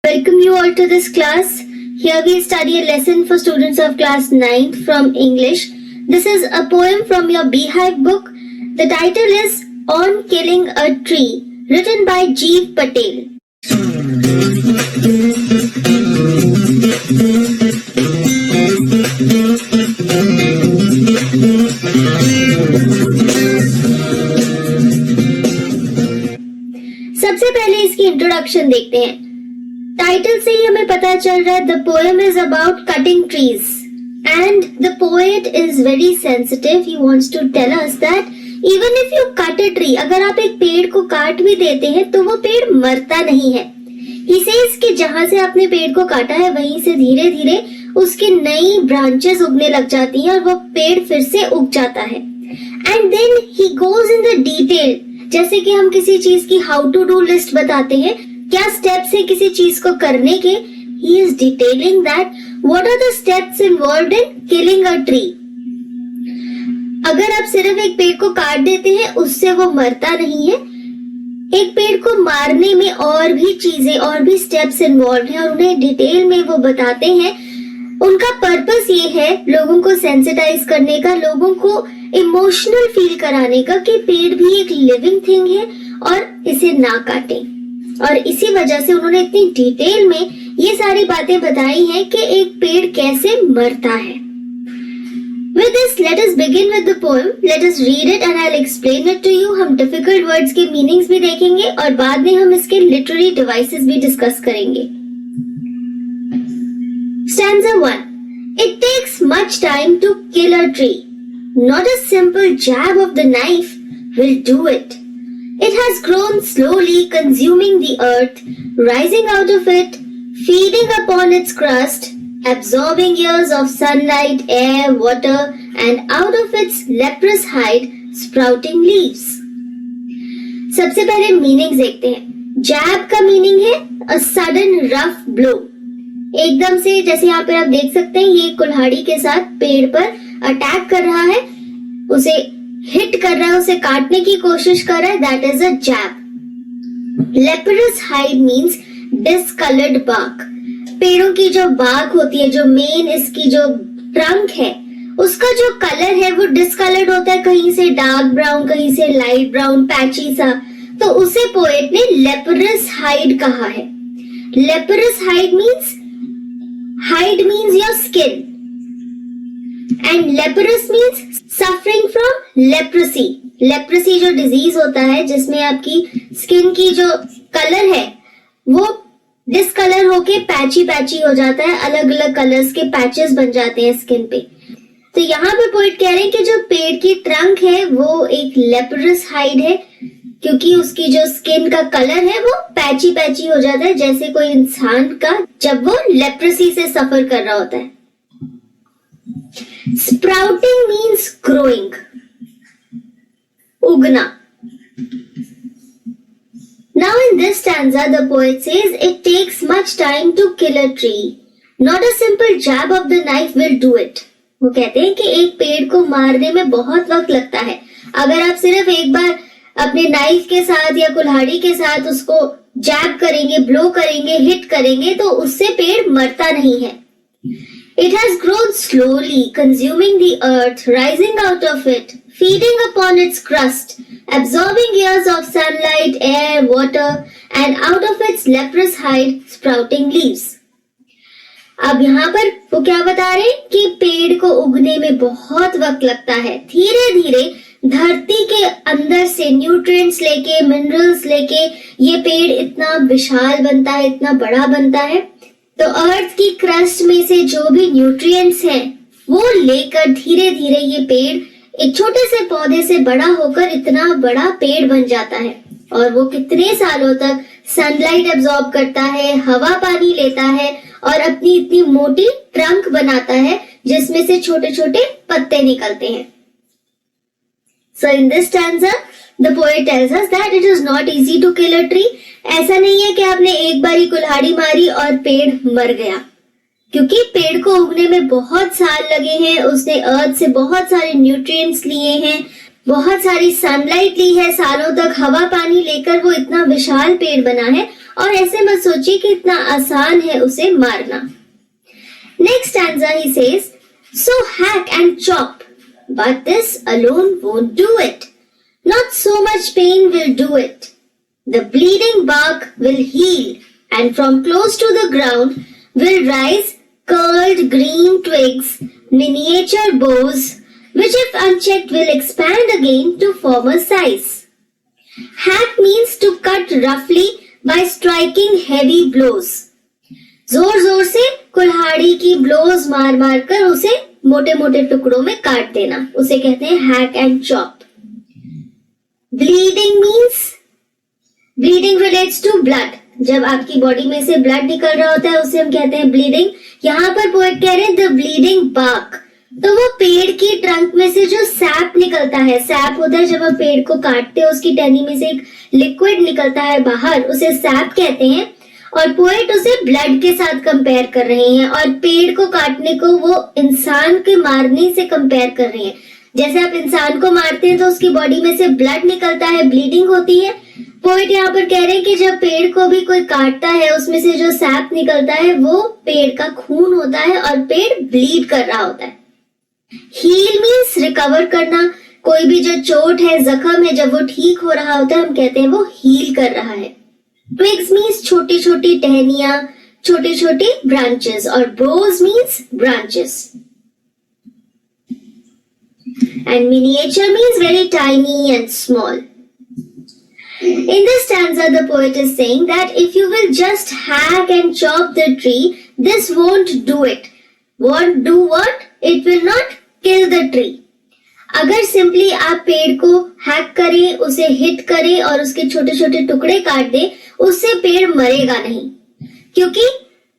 Welcome you all to this class. Here we study a lesson for students of class 9th from English. This is a poem from your Beehive book. The title is On Killing a Tree, written by Jeev Patel. सबसे पहले इसकी introduction देखते हैं। Title से ही हमें पता चल रहा है the poem is about cutting trees and the poet is very sensitive. He wants to tell us that even if you cut a tree, अगर आप एक पेड़ को काट भी देते हैं तो वो पेड़ मरता नहीं है। ही सेज कि जहां से आपने पेड़ को काटा है वहीं से धीरे धीरे उसकी नई ब्रांचेस उगने लग जाती हैं और वो पेड़ फिर से उग जाता है। And then he goes in the detail, जैसे कि हम किसी चीज की हाउ टू डू लिस्ट बताते हैं, क्या स्टेप्स है किसी चीज को करने के। He is detailing that what are the steps involved in killing a tree. अगर आप सिर्फ एक पेड़ को काट देते हैं उससे वो मरता नहीं है। एक पेड़ को मारने में और भी चीजें और भी स्टेप्स इन्वॉल्व हैं और उन्हें डिटेल में वो बताते हैं। उनका पर्पस ये है लोगों को सेंसिटाइज करने का, लोगों को इमोशनल फील कराने का कि पेड़ भी एक लिविंग थिंग है और इसे ना काटें। और इसी वजह से उन्होंने इतनी डिटेल में ये सारी बातें बताई हैं कि एक पेड़ कैसे मरता है। With this, let us begin with the poem. Let us read it and I'll explain it to you. हम difficult words के meanings भी देखेंगे और बाद में हम इसके literary devices भी discuss करेंगे। Stanza 1. It takes much time to kill a tree. Not a simple jab of the knife will do it. It has grown slowly, consuming the earth, rising out of it, feeding upon its crust, absorbing years of sunlight, air, water, and out of its leprous hide, sprouting leaves. सबसे पहले meaning देखते हैं। जैब का meaning है a sudden rough blow. एकदम से, जैसे यहाँ पे आप देख सकते हैं, ये कुल्हाड़ी के साथ पेड़ पर अटैक कर रहा है, उसे हिट कर रहा है, उसे काटने की कोशिश कर रहा है, that is a jab. Leprous hide means discoloured bark. पेड़ों की जो बार्क होती है, जो मेन इसकी जो ट्रंक है, उसका जो कलर है वो डिसकलर्ड होता है, कहीं से डार्क ब्राउन, कहीं से लाइट ब्राउन, पैची सा। तो उसे पोएट ने लेपरस हाइड कहा है। Leprous hide means your skin and leprous means suffering from leprosy. Leprosy जो डिजीज होता है जिसमें आपकी स्किन की जो कलर है वो डिसकलर होके पैची पैची हो जाता है, अलग अलग कलर्स के पैचेस बन जाते हैं स्किन पे। तो यहाँ पे पोएट कह रहे हैं कि जो पेड़ की ट्रंक है वो एक लेपरस हाइड है, क्योंकि उसकी जो स्किन का कलर है वो पैची पैची हो जाता है, जैसे कोई इंसान का जब वो लेप्रेसी से सफर कर रहा होता है। Sprouting means growing, Ugna. Now in this stanza the poet says it takes much time to kill a tree. Not a simple jab of the knife will do it. वो कहते हैं कि एक पेड़ को मारने में बहुत वक्त लगता है। अगर आप सिर्फ एक बार अपने नाइफ के साथ या कुल्हाड़ी के साथ उसको जैब करेंगे, ब्लो करेंगे, हिट करेंगे तो उससे पेड़ मरता नहीं है। It has grown slowly, consuming the earth, rising out of it, feeding upon its crust, absorbing years of sunlight, air, water, and out of its leprous hide, sprouting leaves. अब यहाँ पर वो क्या बता रहे हैं कि पेड़ को उगने में बहुत वक्त लगता है। धीरे धीरे धरती के अंदर से न्यूट्रिएंट्स लेके, मिनरल्स लेके ये पेड़ इतना विशाल बनता है, इतना बड़ा बनता है। तो अर्थ की क्रस्ट में से जो भी न्यूट्रिएंट्स हैं वो लेकर धीरे धीरे ये पेड़ एक छोटे से पौधे से बड़ा होकर इतना बड़ा पेड़ बन जाता है। और वो कितने सालों तक सनलाइट एब्जॉर्ब करता है, हवा पानी लेता है और अपनी इतनी मोटी ट्रंक बनाता है जिसमें से छोटे छोटे पत्ते निकलते हैं। So in this stanza, the poet tells us that it is not easy to kill a tree. ऐसा नहीं है कि आपने एक बारी कुल्हाड़ी मारी और पेड़ मर गया, क्योंकि पेड़ को उगने में बहुत साल लगे हैं। उसने अर्थ से बहुत सारे न्यूट्रिएंट्स लिए हैं, बहुत सारी सनलाइट ली है, सालों तक हवा पानी लेकर वो इतना विशाल पेड़ बना है और ऐसे मत सोचिए कि इतना आसान है उसे मारना। Next stanza he says, so hack and chop, but this alone won't do it, not so much pain will do it, the bleeding bark will heal, and from close to the ground will rise curled green twigs, miniature bows, which if unchecked will expand again to former size. Hack means to cut roughly by striking heavy blows. जोर जोर से कुल्हाड़ी की blows मार मार कर उसे मोटे मोटे टुकड़ों में काट देना, उसे कहते हैं hack and chop. Bleeding means, bleeding relates to blood, जब आपकी बॉडी में से ब्लड निकल रहा होता है उसे हम कहते हैं ब्लीडिंग। यहाँ पर पोएट कह रहे हैं द ब्लीडिंग bark, तो वो पेड़ की ट्रंक में से जो सैप निकलता है, सैप होता है जब हम पेड़ को काटते हैं उसकी टहनी में से एक लिक्विड निकलता है बाहर, उसे सैप कहते हैं। और पोएट उसे ब्लड के साथ कंपेयर कर रहे हैं और पेड़ को काटने को वो इंसान के मारने से कंपेयर कर रहे हैं। जैसे आप इंसान को मारते हैं तो उसकी बॉडी में से ब्लड निकलता है, ब्लीडिंग होती है। पोएट यहाँ पर कह रहे हैं कि जब पेड़ को भी कोई काटता है उसमें से जो सैप निकलता है वो पेड़ का खून होता है और पेड़ ब्लीड कर रहा होता है। हील मीन्स रिकवर करना, कोई भी जो चोट है, जख्म है, जब वो ठीक हो रहा होता है हम कहते हैं वो हील कर रहा है। ट्विग्स मीन्स छोटी छोटी टहनियां, छोटी छोटी ब्रांचेस, और boughs means branches. And miniature means very tiny and small. In this stanza, the poet is saying that if you will just hack and chop the tree, this won't do it. Won't do what? It will not kill the tree. अगर simply आप पेड़ को hack करें, उसे hit करें और उसके छोटे छोटे टुकड़े काट दें, उससे पेड़ मरेगा नहीं, क्योंकि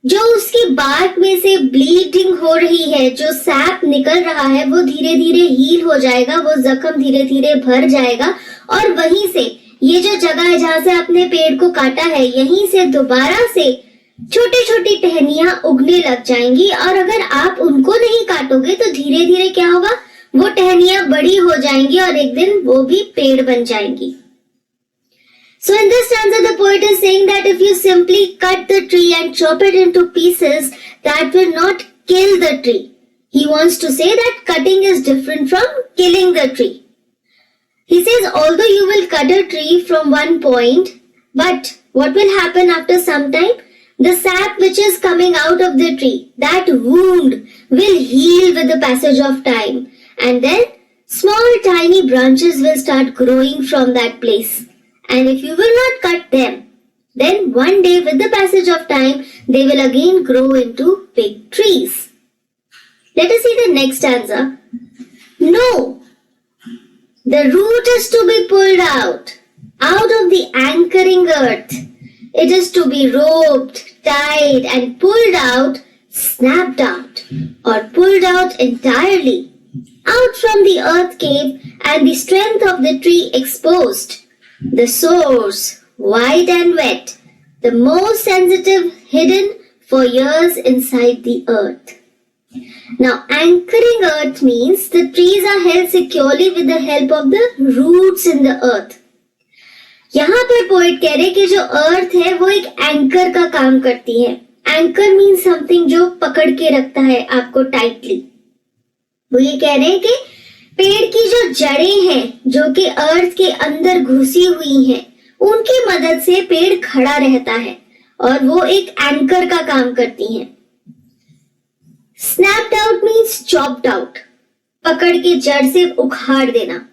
जो उसकी बार्क में से ब्लीडिंग हो रही है, जो सैप निकल रहा है, वो धीरे धीरे हील हो जाएगा, वो जख्म धीरे धीरे भर जाएगा और वहीं से ये जो जगह है जहां से आपने पेड़ को काटा है, यहीं से दोबारा से छोटी छोटी टहनियां उगने लग जाएंगी। और अगर आप उनको नहीं काटोगे तो धीरे धीरे क्या होगा, वो टहनियां बड़ी हो जाएंगी और एक दिन वो भी पेड़ बन जाएंगी। So in this stanza, the poet is saying that if you simply cut the tree and chop it into pieces, that will not kill the tree. He wants to say that cutting is different from killing the tree. He says, although you will cut a tree from one point, but what will happen after some time? The sap which is coming out of the tree, that wound will heal with the passage of time. And then small tiny branches will start growing from that place. And if you will not cut them, then one day with the passage of time, they will again grow into big trees. Let us see the next stanza. No, the root is to be pulled out of the anchoring earth. It is to be roped, tied and pulled out, snapped out or pulled out entirely, out from the earth cave and the strength of the tree exposed. The source, wide and wet, the most sensitive, hidden for years inside the earth. Now, anchoring earth means the trees are held securely with the help of the roots in the earth. यहाँ पर poet कह रहे कि जो अर्थ है वो एक anchor का काम करती है। एंकर मीन्स समथिंग जो पकड़ के रखता है आपको टाइटली। वो ये कह रहे हैं कि पेड़ की जो जड़ें हैं, जो कि अर्थ के अंदर घुसी हुई हैं, उनकी मदद से पेड़ खड़ा रहता है और वो एक एंकर का काम करती हैं। Snapped out means chopped out, पकड़ के जड़ से उखाड़ देना।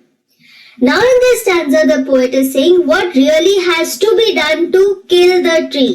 Now in this stanza the poet is saying what really has to be done to kill the tree.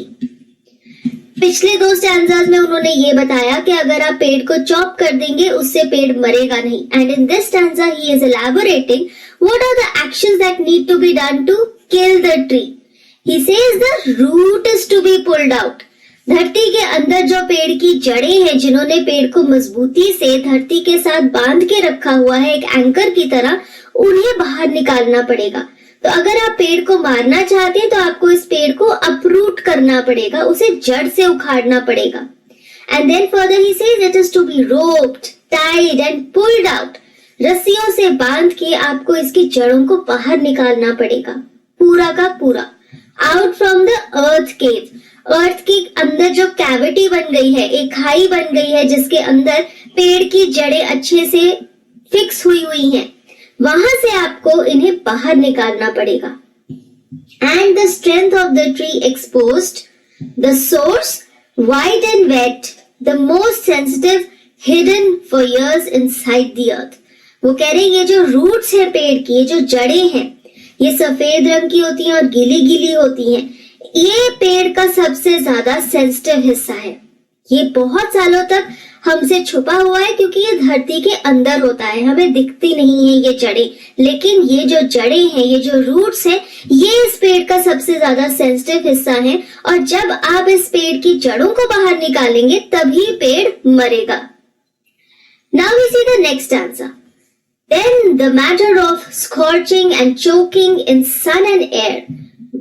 पिछले दो स्टैंजास में उन्होंने ये बताया कि अगर आप पेड़ को चॉप कर देंगे उससे पेड़ मरेगा नहीं। And in this stanza he is elaborating what are the actions that need to be done to kill the tree. He says the root is to be pulled out. धरती के अंदर जो पेड़ की जड़ें हैं, जिन्होंने पेड़ को मजबूती से धरती के साथ बांध के रखा हुआ है एक एंकर की तरह, उन्हें बाहर निकालना पड़ेगा। तो अगर आप पेड़ को मारना चाहते हैं तो आपको इस पेड़ को अपरूट करना पड़ेगा, उसे जड़ से उखाड़ना पड़ेगा। And then further he says it is to be roped, tied and pulled out. रस्सियों से बांध के आपको इसकी जड़ों को बाहर निकालना पड़ेगा, पूरा का पूरा। आउट फ्रॉम द अर्थ केव। अर्थ के अंदर जो कैविटी बन गई है, एक खाई बन गई है जिसके अंदर पेड़ की जड़ें अच्छे से फिक्स हुई हैं, वहां से आपको इन्हें बाहर निकालना पड़ेगा। And the strength of the tree exposed, the source white and wet, the most sensitive hidden for years inside the earth. वो कह रहे हैं ये जो रूट्स है पेड़ की, ये जो जड़ें हैं, ये सफेद रंग की होती हैं और गीली गीली होती हैं। ये पेड़ का सबसे ज्यादा सेंसिटिव हिस्सा है। ये बहुत सालों तक हमसे छुपा हुआ है क्योंकि ये धरती के अंदर होता है, हमें दिखती नहीं है ये जड़ें, लेकिन ये जो जड़ें हैं, ये जो रूट्स हैं, ये इस पेड़ का सबसे ज्यादा सेंसिटिव हिस्सा है। और जब आप इस पेड़ की जड़ों को बाहर निकालेंगे तभी पेड़ मरेगा। Now we see the next answer. Then the matter of scorching and choking in sun and air,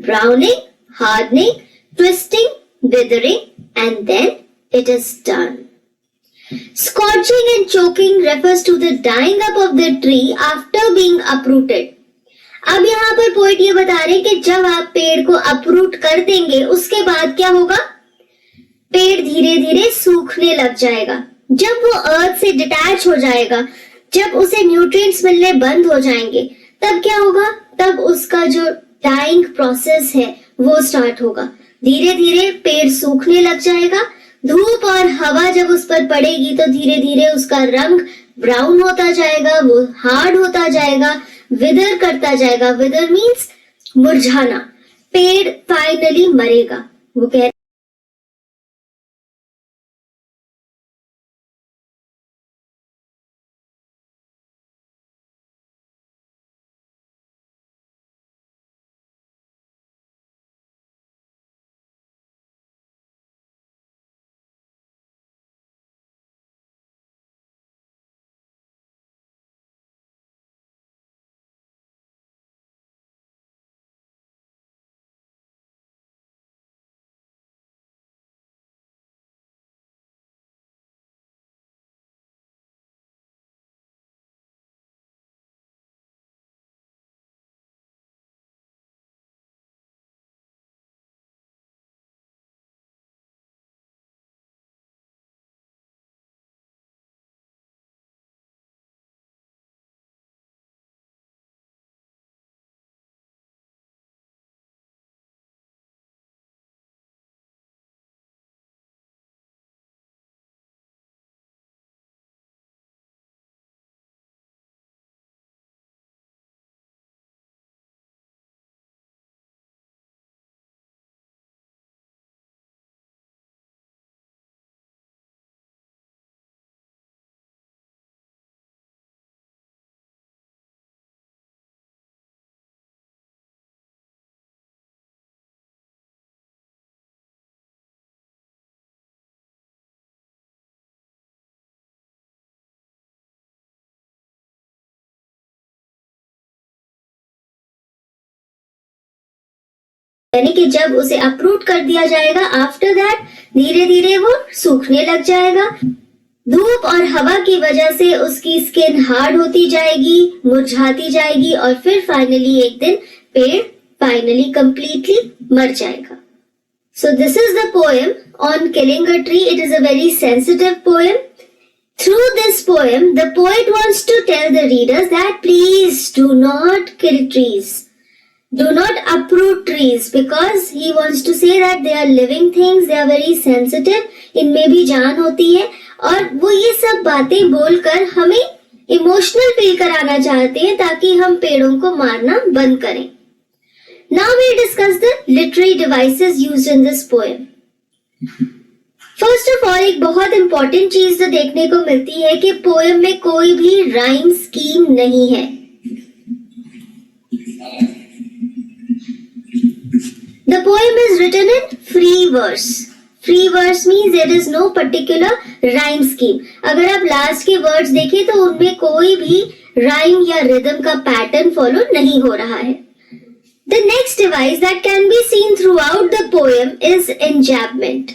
browning, hardening, twisting, withering, and then it is done. Scorching and choking refers to the dying up of the tree after being uprooted. अब यहाँ पर poet ये बता रहे हैं कि जब आप पेड़ को अपरूट कर देंगे उसके बाद क्या होगा, पेड़ धीरे धीरे सूखने लग जाएगा। जब वो अर्थ से डिटैच हो जाएगा, जब उसे न्यूट्रिएंट्स मिलने बंद हो जाएंगे, तब क्या होगा, तब उसका जो डाइंग प्रोसेस है वो स्टार्ट होगा। धीरे धीरे पेड़ सूखने लग जाएगा। धूप और हवा जब उस पर पड़ेगी तो धीरे धीरे उसका रंग ब्राउन होता जाएगा, वो हार्ड होता जाएगा, विदर करता जाएगा। विदर मीन्स मुरझाना। पेड़ फाइनली मरेगा। वो कह यानी कि जब उसे अप्रूट कर दिया जाएगा, आफ्टर दैट धीरे धीरे वो सूखने लग जाएगा। धूप और हवा की वजह से उसकी स्किन हार्ड होती जाएगी, मुरझाती जाएगी और फिर फाइनली एक दिन पेड़ फाइनली कंप्लीटली मर जाएगा। So this is the poem on killing a tree. It is a very sensitive poem. Through this poem, the poet wants to tell the readers that please do not kill trees. Do not uproot trees because he wants to say that they are living things, they are very sensitive, इनमें भी जान होती है और वो ये सब बातें बोलकर हमें इमोशनल फील कराना चाहते हैं ताकि हम पेड़ों को मारना बंद करें। Now we'll discuss the literary devices used in this poem. First of all, एक बहुत इंपॉर्टेंट चीज तो देखने को मिलती है कि पोएम में कोई भी राइम स्कीम नहीं है। The poem is written in free verse. Free verse means there is no particular rhyme scheme. अगर आप लास्ट के वर्ड्स देखें तो उनमें कोई भी राइम या रिदम का पैटर्न फॉलो नहीं हो रहा है। The next device that can be seen throughout the poem is enjambment.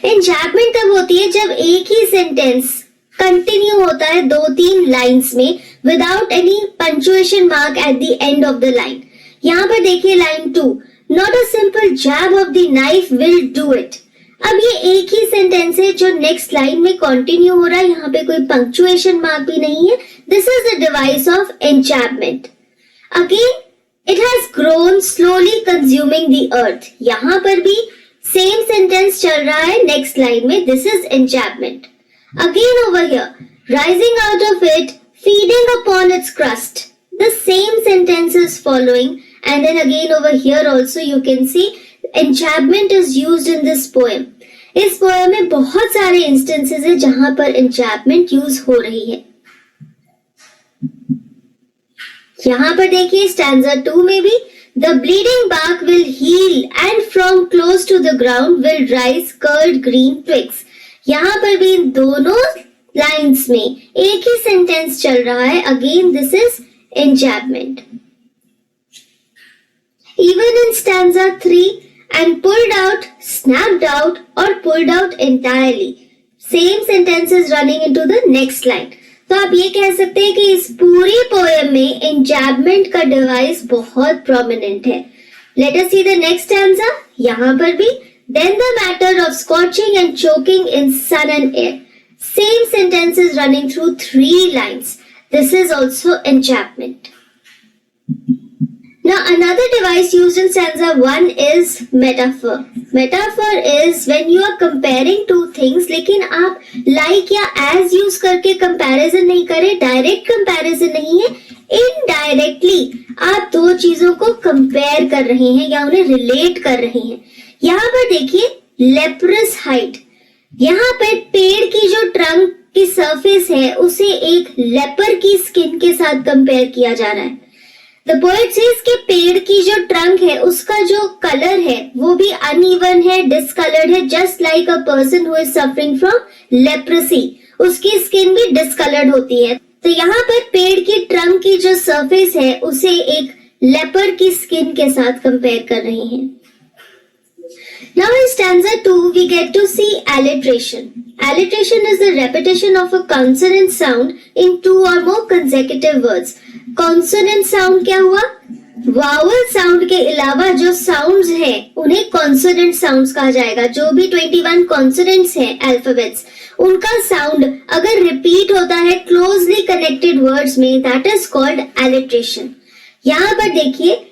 Enjambment तब होती है जब एक ही सेंटेंस कंटिन्यू होता है 2-3 लाइन्स में without any punctuation mark at the end of the line. यहाँ पर देखिए line 2, not a simple jab of the knife will do it. अब ये एक ही सेंटेंस है जो नेक्स्ट लाइन में कंटिन्यू हो रहा है, यहाँ पे कोई पंक्चुएशन मार्क भी नहीं है. This is the device of enchantment. Again it has grown slowly consuming the earth. यहाँ पर भी सेम सेंटेंस चल रहा है नेक्स्ट लाइन में. This is enchantment. Again over here, rising out of it, feeding upon its crust. The same sentence is following, and then again over here also you can see enchantment is used in this poem. इस poem में बहुत सारे instances है जहां पर enchantment use हो रही है. यहाँ पर देखिए stanza 2 में भी the bleeding bark will heal and from close to the ground will rise curled green twigs. यहाँ पर भी इन दोनों लाइन्स में एक ही सेंटेंस चल रहा है. Again this is enchantment. Even in stanza 3 and pulled out, snapped out और pulled out entirely, same sentence is running into the next line. तो आप ये कह सकते हैं कि इस पूरी पोएम में एन्चैंटमेंट का डिवाइस बहुत प्रोमिनेंट है. Let us C the next stanza. यहाँ पर भी then the matter of scorching and choking in sun and air. Same sentence is running through 3 lines. This is also enchantment. Now another device used in stanza 1 is metaphor. Metaphor is when you are comparing two things, लेकिन आप like या as use करके comparison नहीं करें, direct comparison नहीं है, indirectly आप दो चीजों को compare कर रहे हैं या उन्हें relate कर रहे हैं. यहाँ पर देखिए लेप्रस हाइट. यहाँ पर पेड़ की जो ट्रंक की सरफेस है उसे एक लेपर की स्किन के साथ कंपेयर किया जा रहा है. द पोएट सेज कि पेड़ की जो ट्रंक है उसका जो कलर है वो भी अनइवन है, डिसकलर्ड है, just like a person who is suffering from leprosy. उसकी स्किन भी डिसकलर्ड होती है. तो यहाँ पर पेड़ की ट्रंक की जो सरफेस है उसे एक लेपर की स्किन के साथ कंपेयर कर रहे हैं. Now in stanza 2 we get to see alliteration. Alliteration is the repetition of a consonant sound in 2 or more consecutive words. Consonant sound क्या हुआ? Vowel sound के अलावा जो sounds हैं उन्हें consonant sounds कहा जाएगा. जो भी 21 consonants हैं alphabets, उनका sound अगर repeat होता है closely connected words में, that is called alliteration. यहाँ पर देखिए